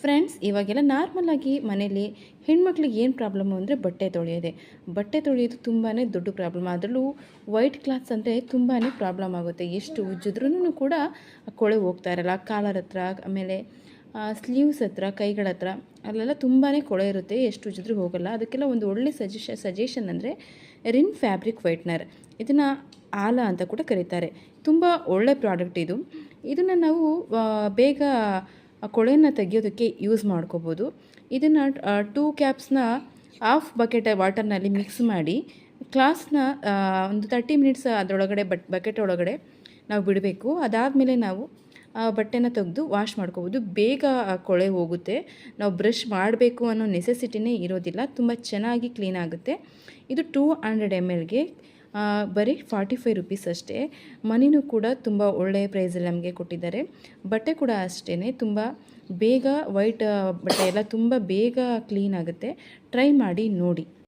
Friends, ಇವಾಗೆಲ್ಲ ನಾರ್ಮಲಾಗಿ ಮನೇಲಿ ಹೆಣ್ಮಕ್ಳಿಗೆ ಏನು ಪ್ರಾಬ್ಲಮ್ಮು ಅಂದರೆ ಬಟ್ಟೆ ತೊಳೆಯೋದು ತುಂಬಾ ದೊಡ್ಡ ಪ್ರಾಬ್ಲಮ್. ಅದರಲ್ಲೂ ವೈಟ್ ಕ್ಲಾತ್ಸ್ ಅಂದರೆ ತುಂಬಾ ಪ್ರಾಬ್ಲಮ್ ಆಗುತ್ತೆ. ಎಷ್ಟು ಉಜ್ಜಿದ್ರೂ ಕೂಡ ಕೊಳೆ ಹೋಗ್ತಾ ಇರಲ್ಲ. ಕಾಲರ್ ಹತ್ರ, ಆಮೇಲೆ ಸ್ಲೀವ್ಸ್ ಹತ್ರ, ಕೈಗಳ ಹತ್ರ ಅಲ್ಲೆಲ್ಲ ತುಂಬಾ ಕೊಳೆ ಇರುತ್ತೆ. ಎಷ್ಟು ಉಜ್ಜಿದ್ರೂ ಹೋಗಲ್ಲ. ಅದಕ್ಕೆಲ್ಲ ಒಂದು ಒಳ್ಳೆ ಸಜೆಷನ್ ಅಂದರೆ ರಿನ್ ಫ್ಯಾಬ್ರಿಕ್ ವೈಟ್ನರ್. ಇದನ್ನು ಆಲ ಅಂತ ಕೂಡ ಕರೀತಾರೆ. ತುಂಬ ಒಳ್ಳೆ ಪ್ರಾಡಕ್ಟ್ ಇದು. ಇದನ್ನು ನಾವು ಬೇಗ ಕೊಳೆಯನ್ನು ತೆಗೆಯೋದಕ್ಕೆ ಯೂಸ್ ಮಾಡ್ಕೋಬೋದು. ಇದನ್ನು 2 ಕ್ಯಾಪ್ಸ್ನ ಹಾಫ್ ಬಕೆಟ್ ವಾಟರ್ನಲ್ಲಿ ಮಿಕ್ಸ್ ಮಾಡಿ ಕ್ಲಾಸ್ನ ಒಂದು 30 ಮಿನಿಟ್ಸ್ ಅದರೊಳಗಡೆ ಬಕೆಟ್ ಒಳಗಡೆ ನಾವು ಬಿಡಬೇಕು. ಅದಾದಮೇಲೆ ನಾವು ಬಟ್ಟೆನ ತೆಗೆದು ವಾಶ್ ಮಾಡ್ಕೋಬೋದು. ಬೇಗ ಕೊಳೆ ಹೋಗುತ್ತೆ. ನಾವು ಬ್ರಷ್ ಮಾಡಬೇಕು ಅನ್ನೋ ನೆಸೆಸಿಟಿನೇ ಇರೋದಿಲ್ಲ. ತುಂಬ ಚೆನ್ನಾಗಿ ಕ್ಲೀನ್ ಆಗುತ್ತೆ. ಇದು 200 mlಗೆ ಬರೀ 45 ರುಪೀಸ್ ಅಷ್ಟೇ. ಮನಿನೂ ಕೂಡ ತುಂಬ ಒಳ್ಳೆಯ ಪ್ರೈಸಲ್ಲಿ ನಮಗೆ ಕೊಟ್ಟಿದ್ದಾರೆ. ಬಟ್ಟೆ ಕೂಡ ಅಷ್ಟೇ, ತುಂಬ ಬೇಗ ವೈಟ್ ಬಟ್ಟೆ ಎಲ್ಲ ತುಂಬ ಬೇಗ ಕ್ಲೀನ್ ಆಗುತ್ತೆ. ಟ್ರೈ ಮಾಡಿ ನೋಡಿ.